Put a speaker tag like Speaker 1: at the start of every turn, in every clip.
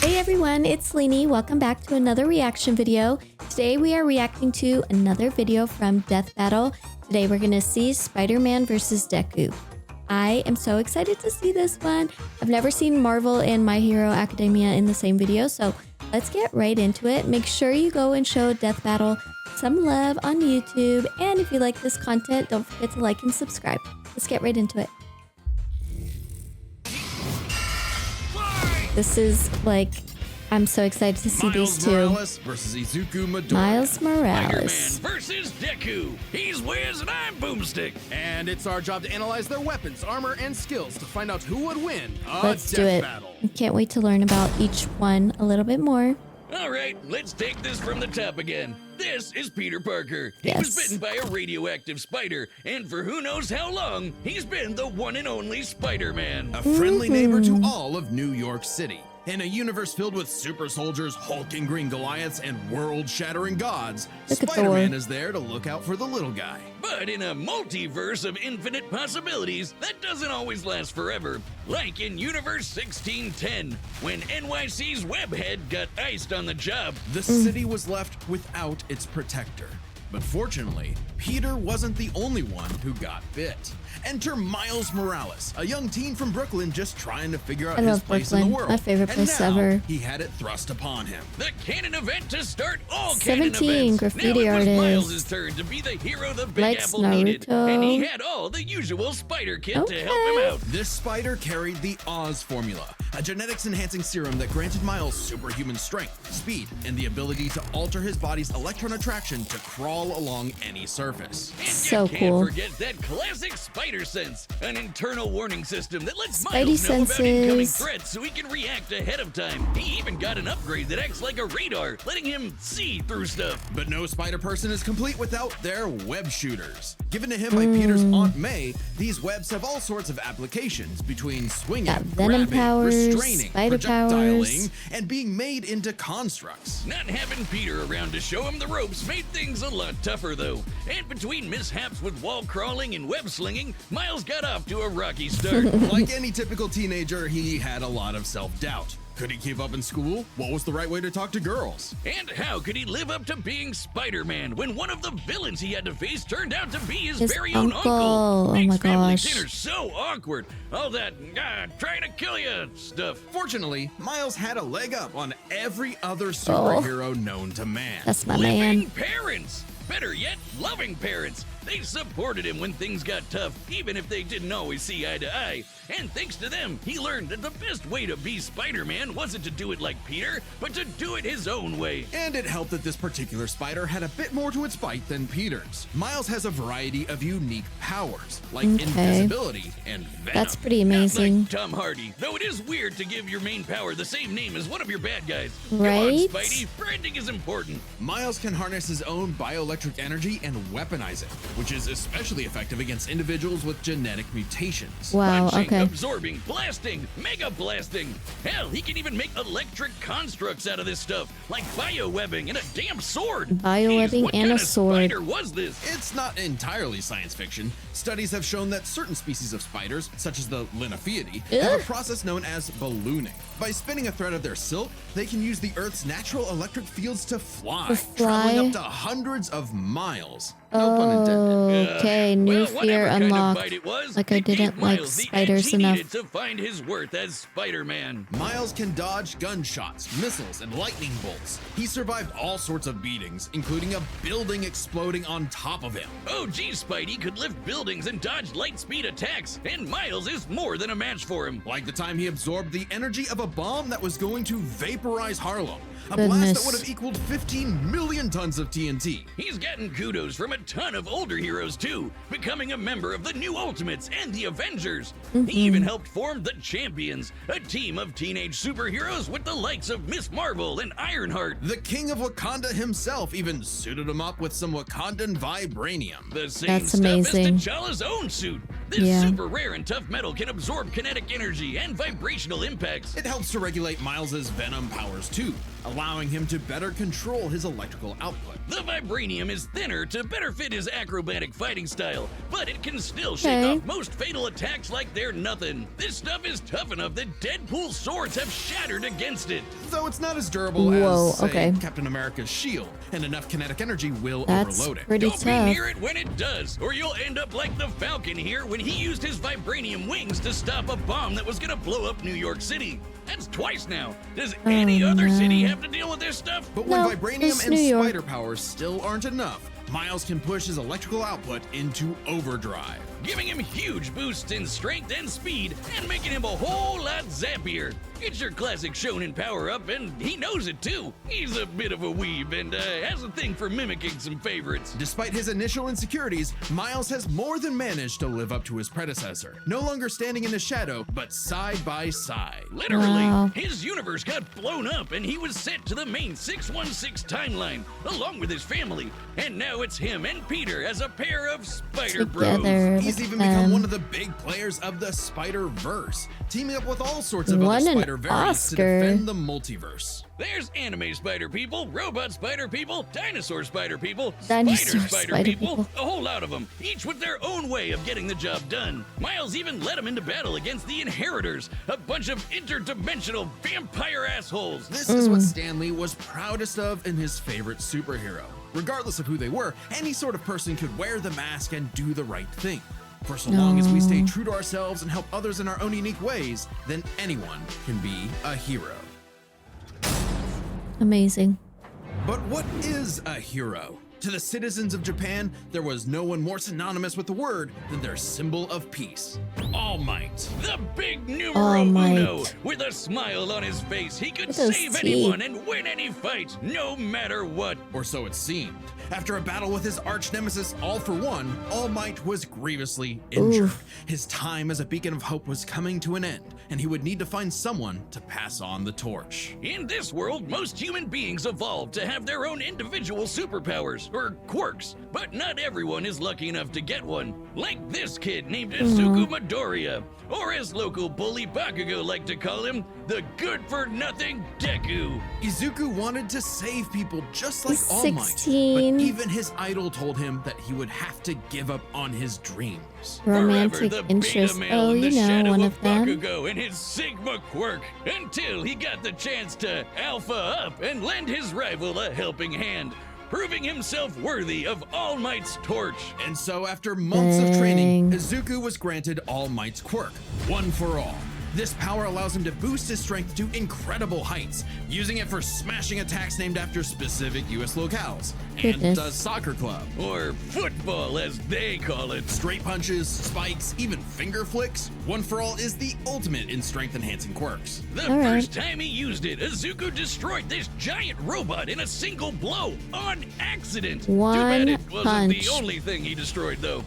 Speaker 1: Hey everyone, it's Lainey. Welcome back to another reaction video. Today we are reacting to another video from Death Battle. Today we're going to see Spider-Man vs. Deku. I am so excited to see this one. I've never seen Marvel and My Hero Academia in the same video, so let's get right into it. Make sure you go and show Death Battle some love on YouTube, and if you like this content, don't forget to like and subscribe. Let's get right into it. This is like, I'm so excited to see these two.
Speaker 2: Miles Morales versus Izuku Midoriya.
Speaker 1: Miles Morales.
Speaker 3: Spider-Man versus Deku. He's Wiz and I'm Boomstick.
Speaker 2: And it's our job to analyze their weapons, armor, and skills to find out who would win a
Speaker 1: Let's do
Speaker 2: death
Speaker 1: it.
Speaker 2: battle.
Speaker 1: Can't wait to learn about each one a little bit more.
Speaker 3: All right, let's take this from the top again. This is Peter Parker. He
Speaker 1: Yes.
Speaker 3: was bitten by a radioactive spider, and for who knows how long, he's been the one and only Spider-Man.
Speaker 2: A friendly neighbor to all of New York City. In a universe filled with super soldiers, hulking green Goliaths, and world-shattering gods,
Speaker 1: Look at
Speaker 2: Spider-Man
Speaker 1: Thor.
Speaker 2: is there to look out for the little guy.
Speaker 3: But in a multiverse of infinite possibilities, that doesn't always last forever. Like in Universe 1610, when NYC's Webhead got iced on the job.
Speaker 2: The city was left without its protector. But fortunately, Peter wasn't the only one who got bit. Enter Miles Morales, a young teen from Brooklyn just trying to figure out
Speaker 1: I
Speaker 2: his
Speaker 1: love
Speaker 2: place in
Speaker 1: Brooklyn.
Speaker 2: the world.
Speaker 1: My favorite
Speaker 2: And
Speaker 1: place
Speaker 2: now,
Speaker 1: ever.
Speaker 2: he had it thrust upon him.
Speaker 3: The canon event to start all
Speaker 1: 17
Speaker 3: canon events.
Speaker 1: graffiti
Speaker 3: now it was
Speaker 1: artist.
Speaker 3: Miles' turn to be the hero the Big
Speaker 1: Likes
Speaker 3: Apple needed,
Speaker 1: Naruto.
Speaker 3: and he had all the usual spider kit to help him out.
Speaker 2: This spider carried the Oz formula, a genetics-enhancing serum that granted Miles superhuman strength, speed, and the ability to alter his body's electron attraction to crawl along any surface.
Speaker 3: And
Speaker 1: So
Speaker 3: you can't
Speaker 1: cool.
Speaker 3: forget that classic spider sense, an internal warning system that lets
Speaker 1: Spidey
Speaker 3: Miles know about incoming
Speaker 1: senses.
Speaker 3: threats so he can react ahead of time. He even got an upgrade that acts like a radar, letting him see through stuff.
Speaker 2: But no spider person is complete without their web shooters. Given to him by Peter's Aunt May, these webs have all sorts of applications between swinging,
Speaker 1: Got venom
Speaker 2: grabbing,
Speaker 1: powers,
Speaker 2: restraining,
Speaker 1: spider
Speaker 2: projectiling,
Speaker 1: powers.
Speaker 2: and being made into constructs.
Speaker 3: Not having Peter around to show him the ropes made things a lot tougher, though. And between mishaps with wall crawling and web slinging, Miles got off to a rocky start.
Speaker 2: Like any typical teenager, he had a lot of self-doubt. Could he keep up in school? What was the right way to talk to girls?
Speaker 3: And how could he live up to being Spider-Man when one of the villains he had to face turned out to be his,
Speaker 1: His
Speaker 3: very own
Speaker 1: uncle.
Speaker 3: uncle?
Speaker 1: Oh my
Speaker 3: Makes family
Speaker 1: gosh.
Speaker 3: dinners so awkward. All that trying to kill you stuff.
Speaker 2: Fortunately, Miles had a leg up on every other superhero known to man.
Speaker 1: That's my
Speaker 3: Living
Speaker 1: man.
Speaker 3: parents. Better yet, loving parents. They supported him when things got tough, even if they didn't always see eye to eye. And thanks to them, he learned that the best way to be Spider-Man wasn't to do it like Peter, but to do it his own way.
Speaker 2: And it helped that this particular spider had a bit more to its bite than Peter's. Miles has a variety of unique powers, like
Speaker 1: Okay.
Speaker 2: invisibility and venom.
Speaker 1: That's pretty
Speaker 3: Not
Speaker 1: amazing.
Speaker 3: like Tom Hardy, though it is weird to give your main power the same name as one of your bad guys.
Speaker 1: Right?
Speaker 3: Come on, Spidey, branding is important.
Speaker 2: Miles can harness his own bioelectric energy and weaponize it, which is especially effective against individuals with genetic mutations.
Speaker 1: Wow,
Speaker 3: Punching,
Speaker 1: okay.
Speaker 3: absorbing, blasting, mega blasting. Hell, he can even make electric constructs out of this stuff, like biowebbing and a damn sword.
Speaker 1: Biowebbing
Speaker 3: Jeez, what
Speaker 1: and
Speaker 3: kind
Speaker 1: a
Speaker 3: of
Speaker 1: sword.
Speaker 3: spider was this?
Speaker 2: It's not entirely science fiction. Studies have shown that certain species of spiders, such as the Linophiidae, have
Speaker 1: Ugh.
Speaker 2: a process known as ballooning. By spinning a thread of their silk, they can use the Earth's natural electric fields to fly,
Speaker 1: To fly?
Speaker 2: traveling up to hundreds of miles. No pun intended.
Speaker 1: Okay, new
Speaker 3: Well,
Speaker 1: fear
Speaker 3: whatever kind of
Speaker 1: unlocked.
Speaker 3: bite it was,
Speaker 1: Like I
Speaker 3: it gave
Speaker 1: didn't like
Speaker 3: Miles the edge
Speaker 1: spiders
Speaker 3: he
Speaker 1: enough.
Speaker 3: needed to find his worth as Spider-Man.
Speaker 2: Miles can dodge gunshots, missiles, and lightning bolts. He survived all sorts of beatings, including a building exploding on top of him.
Speaker 3: Oh, geez, Spidey could lift buildings and dodge light speed attacks, and Miles is more than a match for him.
Speaker 2: Like the time he absorbed the energy of a bomb that was going to vaporize Harlem. A blast
Speaker 1: Goodness.
Speaker 2: that would have equaled 15 million tons of TNT.
Speaker 3: He's getting kudos from a ton of older heroes, too, becoming a member of the New Ultimates and the Avengers. He even helped form the Champions, a team of teenage superheroes with the likes of Miss Marvel and Ironheart.
Speaker 2: The king of Wakanda himself even suited him up with some Wakandan vibranium.
Speaker 3: The same
Speaker 1: That's
Speaker 3: stuff
Speaker 1: amazing.
Speaker 3: as T'Challa's own suit. This super rare and tough metal can absorb kinetic energy and vibrational impacts.
Speaker 2: It helps to regulate Miles's venom powers too, allowing him to better control his electrical output.
Speaker 3: The vibranium is thinner to better fit his acrobatic fighting style, but it can still shake off most fatal attacks like they're nothing. This stuff is tough enough that Deadpool's swords have shattered against it.
Speaker 2: Though it's not as durable as, say, Captain America's shield, and enough kinetic energy will overload it.
Speaker 3: Don't be near it when it does, or you'll end up like the Falcon here when he used his vibranium wings to stop a bomb that was gonna blow up New York City. That's twice now. Does any other city have to deal with this stuff?
Speaker 2: But when vibranium and spider powers still aren't enough, Miles can push his electrical output into overdrive,
Speaker 3: giving him huge boosts in strength and speed and making him a whole lot zappier. It's your classic shonen power-up, and he knows it too. He's a bit of a weeb and has a thing for mimicking some favorites.
Speaker 2: Despite his initial insecurities, Miles has more than managed to live up to his predecessor, no longer standing in the shadow, but side by side.
Speaker 3: Literally, his universe got blown up and he was sent to the main 616 timeline, along with his family. And now it's him and Peter as a pair of Spider Bros.
Speaker 2: He's even become one of the big players of the Spider-Verse, teaming up with all sorts of other Spider variants to defend the multiverse.
Speaker 3: There's anime spider people, robot spider people, dinosaur spider people,
Speaker 1: spider
Speaker 3: people, a whole lot of them, each with their own way of getting the job done. Miles even led them into battle against the Inheritors, a bunch of interdimensional vampire assholes.
Speaker 2: This is what Stan Lee was proudest of in his favorite superhero. Regardless of who they were, any sort of person could wear the mask and do the right thing. For so long as we stay true to ourselves and help others in our own unique ways, then anyone can be a hero.
Speaker 1: Amazing.
Speaker 2: But what is a hero? To the citizens of Japan, there was no one more synonymous with the word than their symbol of peace: All Might.
Speaker 3: The big numero uno. With a smile on his face, he could save anyone and win any fight, no matter what.
Speaker 2: Or so it seemed. After a battle with his arch-nemesis All For One, All Might was grievously injured. His time as a beacon of hope was coming to an end, and he would need to find someone to pass on the torch.
Speaker 3: In this world, most human beings evolved to have their own individual superpowers, or quirks, but not everyone is lucky enough to get one. Like this kid named Izuku Midoriya, or as local bully Bakugo liked to call him, the good-for-nothing Deku.
Speaker 2: Izuku wanted to save people just like All Might, but even his idol told him that he would have to give up on his dreams.
Speaker 1: Romantic interest. Oh, you know, one of them.
Speaker 3: Bakugo and his Sigma quirk, until he got the chance to alpha up and lend his rival a helping hand, proving himself worthy of All Might's torch.
Speaker 2: And so after months of training, Izuku was granted All Might's quirk, One For All. This power allows him to boost his strength to incredible heights, using it for smashing attacks named after specific US locales, and a soccer club.
Speaker 3: Or football, as they call it.
Speaker 2: Straight punches, spikes, even finger flicks. One For All is the ultimate in strength-enhancing quirks.
Speaker 3: The first time he used it, Izuku destroyed this giant robot in a single blow, on accident. Too bad it wasn't the only thing he destroyed, though.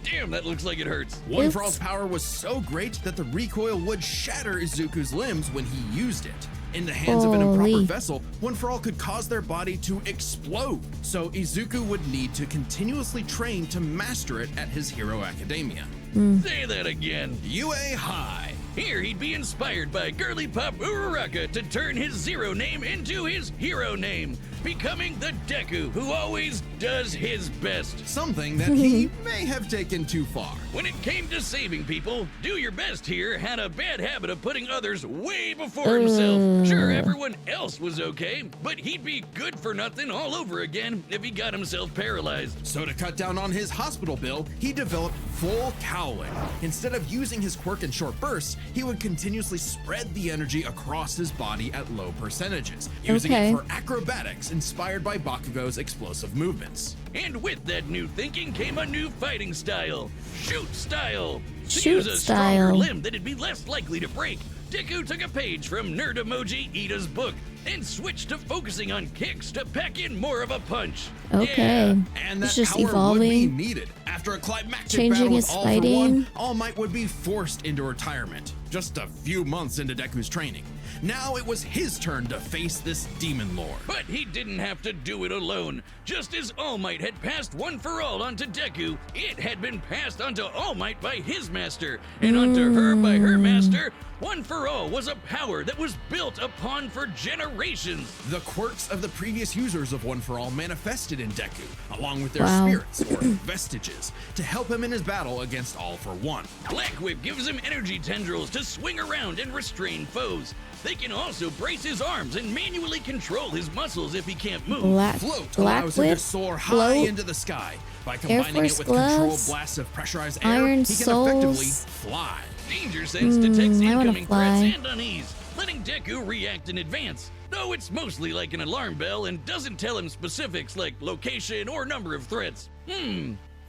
Speaker 3: Damn, that looks like it hurts.
Speaker 2: One For All's power was so great that the recoil would shatter Izuku's limbs when he used it. In the hands of an improper vessel, One For All could cause their body to explode. So Izuku would need to continuously train to master it at his Hero Academia.
Speaker 3: Say that again.
Speaker 2: UA High.
Speaker 3: Here he'd be inspired by girly pop Uraraka to turn his zero name into his hero name, becoming the Deku who always does his best.
Speaker 2: Something that he may have taken too far.
Speaker 3: When it came to saving people, Do Your Best here had a bad habit of putting others way before himself. Sure, everyone else was okay, but he'd be good for nothing all over again if he got himself paralyzed.
Speaker 2: So to cut down on his hospital bill, he developed Full Cowling. Instead of using his quirk in short bursts, he would continuously spread the energy across his body at low percentages, using it for acrobatics inspired by Bakugo's explosive movements.
Speaker 3: And with that new thinking came a new fighting style, Shoot Style. To
Speaker 1: Shoot
Speaker 3: use a
Speaker 1: Style.
Speaker 3: stronger limb that'd be less likely to break, Deku took a page from Nerd Emoji Ida's book and switched to focusing on kicks to pack in more of a punch.
Speaker 1: Okay.
Speaker 2: And that
Speaker 1: just
Speaker 2: power
Speaker 1: evolving.
Speaker 2: would be needed. After a climactic
Speaker 1: Changing
Speaker 2: battle with
Speaker 1: his
Speaker 2: All For
Speaker 1: fighting.
Speaker 2: One, All Might would be forced into retirement, just a few months into Deku's training. Now it was his turn to face this demon lord.
Speaker 3: But he didn't have to do it alone. Just as All Might had passed One for All onto Deku, it had been passed onto All Might by his master, and onto her by her master. One for All was a power that was built upon for generations.
Speaker 2: The quirks of the previous users of One for All manifested in Deku, along with their
Speaker 1: Wow.
Speaker 2: spirits or vestiges, to help him in his battle against All for One.
Speaker 3: Black Whip gives him energy tendrils to swing around and restrain foes. They can also brace his arms and manually control his muscles if he can't move.
Speaker 2: Float
Speaker 1: Black
Speaker 2: allows him to
Speaker 1: Whip,
Speaker 2: soar high
Speaker 1: float,
Speaker 2: into the sky. By
Speaker 1: Air
Speaker 2: combining
Speaker 1: Force
Speaker 2: it with controlled
Speaker 1: gloves,
Speaker 2: blasts of pressurized air,
Speaker 1: Iron
Speaker 2: he can effectively
Speaker 1: Souls.
Speaker 2: fly.
Speaker 3: Danger Sense detects
Speaker 1: I wanna
Speaker 3: incoming
Speaker 1: fly.
Speaker 3: threats and unease, letting Deku react in advance. Though it's mostly like an alarm bell and doesn't tell him specifics like location or number of threats.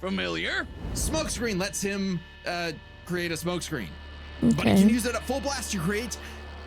Speaker 3: Familiar?
Speaker 2: Smokescreen lets him create a smokescreen. But he
Speaker 1: Okay.
Speaker 2: can use it at full blast to create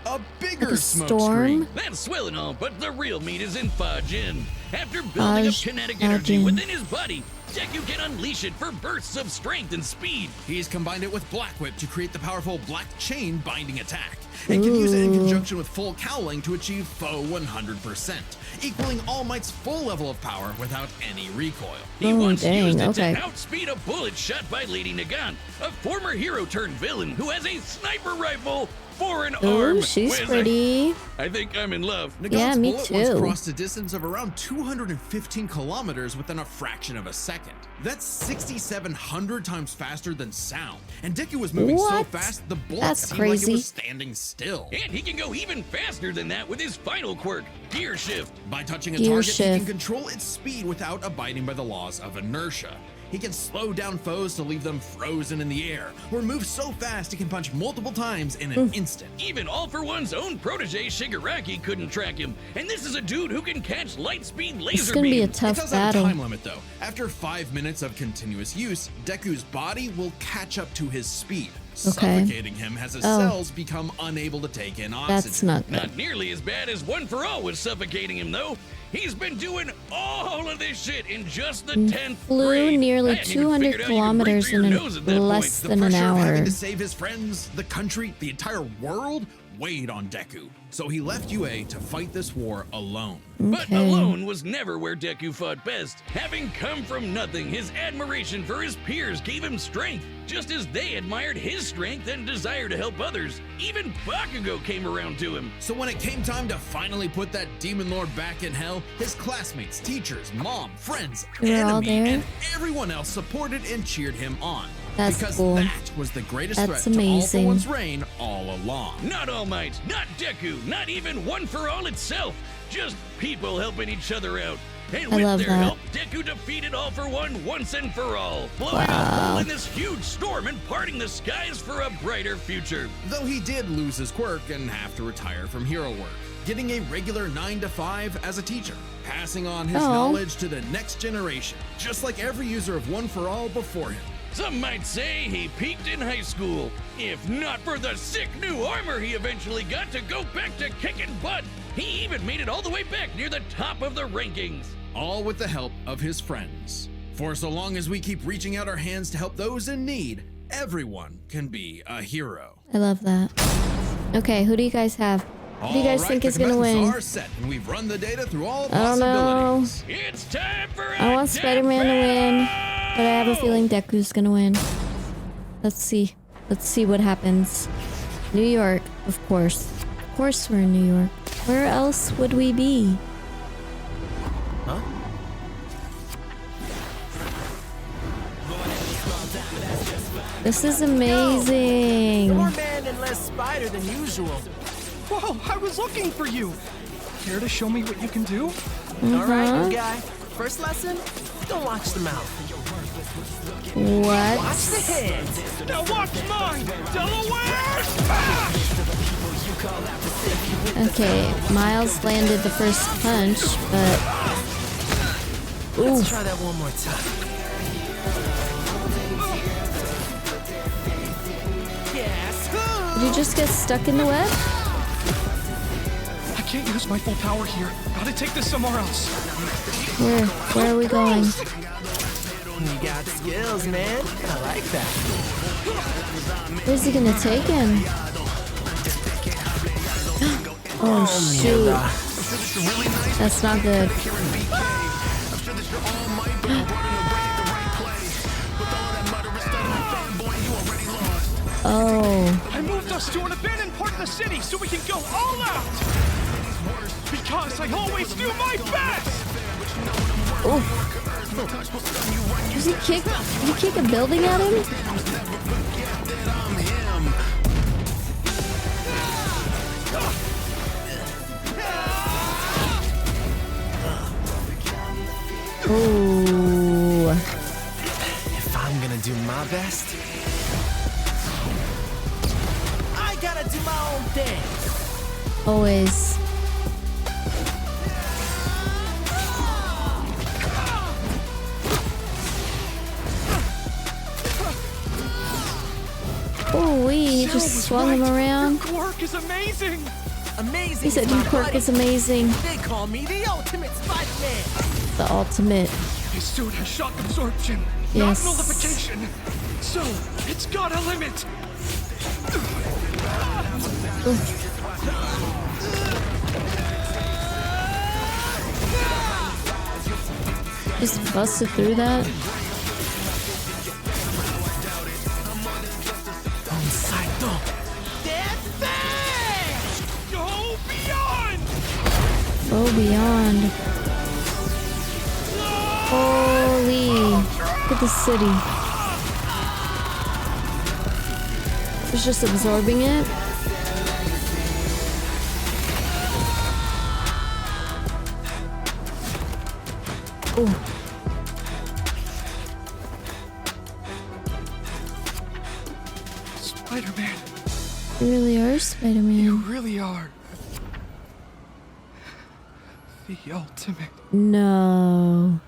Speaker 2: a bigger
Speaker 1: Like a storm?
Speaker 2: smokescreen.
Speaker 3: That's swell and all, but the real meat is in Fajin. After building up
Speaker 1: Faj-
Speaker 3: kinetic energy
Speaker 1: Fajin.
Speaker 3: within his body, Deku can unleash it for bursts of strength and speed.
Speaker 2: He's combined it with Black Whip to create the powerful Black Chain binding attack, and can use it in conjunction with full cowling to achieve foe 100%, equaling All Might's full level of power without any recoil.
Speaker 3: He
Speaker 1: Oh,
Speaker 3: once
Speaker 1: dang,
Speaker 3: used it
Speaker 1: okay.
Speaker 3: to outspeed a bullet shot by Lady Nagant, a former hero turned villain who has a sniper rifle for an arm.
Speaker 1: Ooh, she's
Speaker 3: Where's
Speaker 1: pretty.
Speaker 3: I think I'm in love.
Speaker 1: Yeah,
Speaker 2: Nagant's
Speaker 1: me
Speaker 2: bullet once
Speaker 1: too.
Speaker 2: crossed a distance of around 215 kilometers within a fraction of a second. That's 6,700 times faster than sound. And Deku was moving so
Speaker 1: What?
Speaker 2: fast, the bullet
Speaker 1: That's
Speaker 2: seemed like it
Speaker 1: crazy.
Speaker 2: was standing still.
Speaker 3: And he can go even faster than that with his final quirk, Gear Shift.
Speaker 2: By touching a
Speaker 1: Gear
Speaker 2: target, he
Speaker 1: shift.
Speaker 2: can control its speed without abiding by the laws of inertia. He can slow down foes to leave them frozen in the air, or move so fast he can punch multiple times in an instant.
Speaker 3: Even All for One's own protege Shigaraki couldn't track him, and this is a dude who can catch light speed laser
Speaker 1: It's gonna be a
Speaker 3: beams.
Speaker 2: It
Speaker 1: tough
Speaker 2: does have a
Speaker 1: battle.
Speaker 2: time limit though. After 5 minutes of continuous use, Deku's body will catch up to his speed, suffocating him as his cells become unable to take in oxygen.
Speaker 1: That's not good.
Speaker 3: Not nearly as bad as One for All was suffocating him, though. He's been doing all of this shit in just the 10th
Speaker 1: Flew
Speaker 3: grade.
Speaker 1: nearly
Speaker 3: I hadn't even
Speaker 1: 200
Speaker 3: figured out you could breathe
Speaker 1: kilometers
Speaker 3: through
Speaker 1: in
Speaker 3: your nose at that
Speaker 1: less
Speaker 2: The
Speaker 1: than an
Speaker 2: pressure of having
Speaker 1: hour.
Speaker 2: to save his friends, the country, the entire world weighed on Deku. So he left UA to fight this war alone.
Speaker 3: But
Speaker 1: Okay.
Speaker 3: alone was never where Deku fought best. Having come from nothing, his admiration for his peers gave him strength, just as they admired his strength and desire to help others. Even Bakugo came around to him.
Speaker 2: So when it came time to finally put that demon lord back in hell, his classmates, teachers, mom, friends,
Speaker 1: They were all
Speaker 2: enemy,
Speaker 1: there?
Speaker 2: and everyone else supported and cheered him on.
Speaker 1: That's
Speaker 2: because
Speaker 1: cool.
Speaker 2: that was the greatest
Speaker 1: That's
Speaker 2: threat to All
Speaker 1: amazing.
Speaker 2: for One's reign all along.
Speaker 3: Not All Might, not Deku, not even One for All itself. Just people helping each other out. And
Speaker 1: I
Speaker 3: with
Speaker 1: love
Speaker 3: their
Speaker 1: that.
Speaker 3: help, Deku defeated All for One once and for all, blowing a hole in this huge storm and parting the skies for a brighter future.
Speaker 2: Though he did lose his quirk and have to retire from hero work, getting a regular 9 to 5 as a teacher, passing on his
Speaker 1: Oh.
Speaker 2: knowledge to the next generation, just like every user of One for All before him.
Speaker 3: Some might say he peaked in high school. If not for the sick new armor he eventually got to go back to kicking butt, he even made it all the way back near the top of the rankings.
Speaker 2: All with the help of his friends. For so long as we keep reaching out our hands to help those in need, everyone can be a hero.
Speaker 1: I love that. Okay, who do you guys have? Who do you guys think is gonna win?
Speaker 2: Are set, and we've run the data through all
Speaker 1: I don't know.
Speaker 2: possibilities.
Speaker 3: It's time for
Speaker 1: I want Spider-Man to win, but I have a feeling Deku's gonna win. Let's see. Let's see what happens. New York, of course. Of course we're in New York. Where else would we be?
Speaker 4: Huh?
Speaker 1: This is amazing.
Speaker 4: More man and less spider than usual.
Speaker 5: Whoa, I was looking for you. Care to show me what you can do?
Speaker 4: All right, new guy. First lesson, don't watch the mouth.
Speaker 1: What?
Speaker 4: Watch the head.
Speaker 5: Now watch mine, Delaware!
Speaker 1: Okay, Miles landed the first punch, but...
Speaker 4: Let's
Speaker 1: Ooh,
Speaker 4: try that one more time. Yes.
Speaker 1: did you just get stuck in the web?
Speaker 5: I can't use my full power here. Gotta take this somewhere else.
Speaker 1: Where are we going?
Speaker 4: You got skills, man. I like that.
Speaker 1: Where's he gonna take him? Oh shoot. That's not good. Oh.
Speaker 5: I moved us to an abandoned part of the city so we can go all out. Because I always do my best.
Speaker 1: Oh. Does he kick a building at him? Ooh.
Speaker 4: If I'm gonna do my best, I gotta do my own thing.
Speaker 1: Always. Oh, he just swung him around.
Speaker 5: Your quirk is amazing.
Speaker 4: Amazing.
Speaker 1: He said
Speaker 4: is
Speaker 1: your
Speaker 4: my
Speaker 1: quirk
Speaker 4: buddy.
Speaker 1: is amazing.
Speaker 4: They call me the ultimate Spider-Man.
Speaker 1: The ultimate.
Speaker 5: His suit has shock absorption,
Speaker 1: Yes.
Speaker 5: not nullification. So it's got a limit.
Speaker 1: Just busted through that.
Speaker 5: Go beyond.
Speaker 1: Go beyond. Holy. Look at the city. It's just absorbing it. Oh.
Speaker 5: Spider-Man,
Speaker 1: You really are Spider-Man.
Speaker 5: you really are the ultimate.
Speaker 1: No.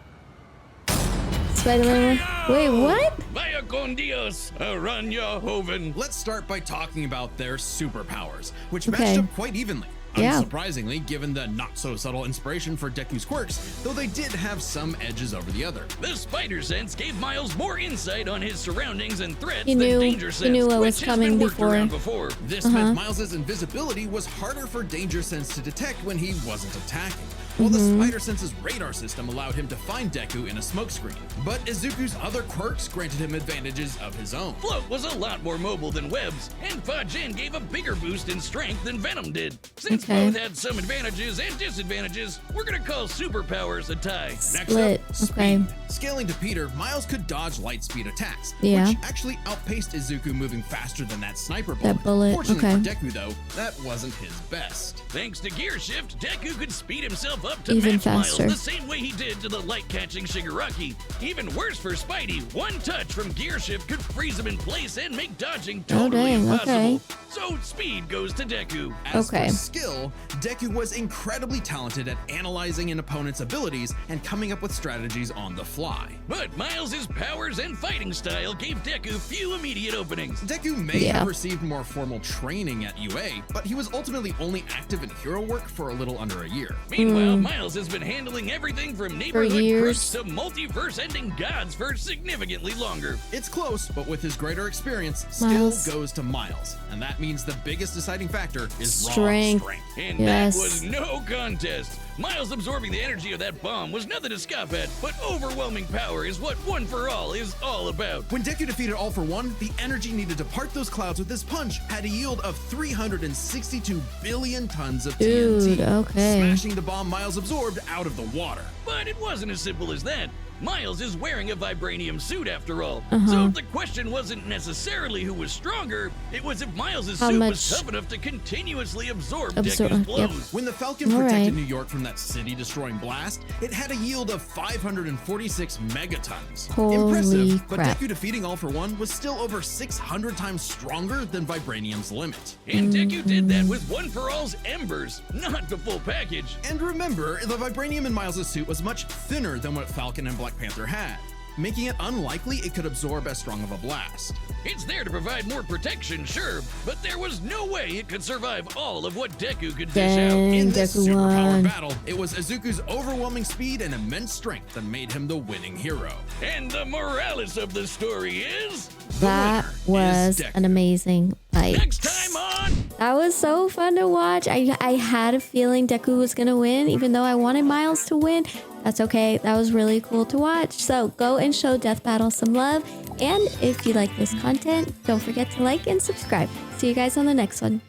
Speaker 1: Spider-Man. Wait, what?
Speaker 3: Vaya con Dios, Aranya Hoven.
Speaker 2: Let's start by talking about their superpowers, which
Speaker 1: Okay.
Speaker 2: matched up quite evenly.
Speaker 1: Yeah.
Speaker 2: Unsurprisingly, given the not-so-subtle inspiration for Deku's quirks, though they did have some edges over the other.
Speaker 3: The spider sense gave Miles more insight on his surroundings and threats
Speaker 1: He
Speaker 3: than
Speaker 1: knew-
Speaker 3: danger
Speaker 1: he
Speaker 3: sense,
Speaker 1: knew what
Speaker 3: which
Speaker 1: was
Speaker 3: has
Speaker 1: coming
Speaker 3: been worked
Speaker 1: before.
Speaker 3: around before.
Speaker 2: This meant Miles's invisibility was harder for danger sense to detect when he wasn't attacking, while the spider sense's radar system allowed him to find Deku in a smokescreen. But Izuku's other quirks granted him advantages of his own.
Speaker 3: Float was a lot more mobile than Webs, and Fajin gave a bigger boost in strength than Venom did. Since
Speaker 1: Okay.
Speaker 3: both had some advantages and disadvantages, we're gonna call superpowers a tie.
Speaker 2: Next
Speaker 1: Split.
Speaker 2: up, speed.
Speaker 1: Okay.
Speaker 2: Scaling to Peter, Miles could dodge light speed attacks,
Speaker 1: Yeah.
Speaker 2: which actually outpaced Izuku moving faster than that sniper bullet.
Speaker 1: That bullet,
Speaker 2: Fortunately
Speaker 1: okay.
Speaker 2: for Deku, though, that wasn't his best.
Speaker 3: Thanks to Gear Shift, Deku could speed himself up to
Speaker 1: Even
Speaker 3: match
Speaker 1: faster.
Speaker 3: Miles the same way he did to the light-catching Shigaraki. Even worse for Spidey, one touch from Gear Shift could freeze him in place and make dodging
Speaker 1: Oh,
Speaker 3: totally
Speaker 1: dang,
Speaker 3: impossible.
Speaker 1: okay.
Speaker 3: So speed goes to Deku.
Speaker 2: As
Speaker 1: Okay.
Speaker 2: for skill, Deku was incredibly talented at analyzing an opponent's abilities and coming up with strategies on the fly.
Speaker 3: But Miles' powers and fighting style gave Deku few immediate openings.
Speaker 2: Deku may
Speaker 1: Yeah.
Speaker 2: have received more formal training at UA, but he was ultimately only active in hero work for a little under a year.
Speaker 3: Meanwhile, Miles has been handling everything from neighborhood
Speaker 1: years.
Speaker 3: crooks to multiverse-ending gods for significantly longer.
Speaker 2: It's close, but with his greater experience, skill
Speaker 1: Miles.
Speaker 2: goes to Miles, and that means the biggest deciding factor is
Speaker 1: Strength.
Speaker 2: raw strength.
Speaker 3: And
Speaker 1: Yes.
Speaker 3: that was no contest. Miles absorbing the energy of that bomb was nothing to scoff at, but overwhelming power is what One For All is all about.
Speaker 2: When Deku defeated All For One, the energy needed to part those clouds with this punch had a yield of 362 billion tons of
Speaker 1: Dude,
Speaker 2: TNT,
Speaker 1: okay.
Speaker 2: smashing the bomb Miles absorbed out of the water.
Speaker 3: But it wasn't as simple as that. Miles is wearing a vibranium suit after all.
Speaker 1: Uh-huh.
Speaker 3: So the question wasn't necessarily who was stronger, it was if Miles'
Speaker 1: How
Speaker 3: suit
Speaker 1: much
Speaker 3: was tough enough to continuously absorb
Speaker 1: absor-
Speaker 3: Deku's
Speaker 1: yep.
Speaker 3: blows.
Speaker 2: When the Falcon
Speaker 1: All
Speaker 2: protected
Speaker 1: right.
Speaker 2: New York from that city-destroying blast, it had a yield of 546 megatons.
Speaker 1: Holy
Speaker 2: Impressive, but
Speaker 1: crap.
Speaker 2: Deku defeating All For One was still over 600 times stronger than Vibranium's limit.
Speaker 3: And Deku did that with One For All's embers, not the full package.
Speaker 2: And remember, the Vibranium in Miles' suit was much thinner than what Falcon and Black Panther had, making it unlikely it could absorb as strong of a blast.
Speaker 3: It's there to provide more protection, sure, but there was no way it could survive all of what Deku could dish out.
Speaker 1: Dang,
Speaker 2: In this
Speaker 1: Deku
Speaker 2: superpowered
Speaker 1: won.
Speaker 2: battle, it was Izuku's overwhelming speed and immense strength that made him the winning hero.
Speaker 3: And the morales of the story is...
Speaker 1: That
Speaker 2: winner is
Speaker 1: was
Speaker 2: Deku.
Speaker 1: an amazing fight.
Speaker 3: Next time on
Speaker 1: That was so fun to watch. I had a feeling Deku was going to win, even though I wanted Miles to win. That's okay. That was really cool to watch. So go and show Death Battle some love. And if you like this content, don't forget to like and subscribe. See you guys on the next one.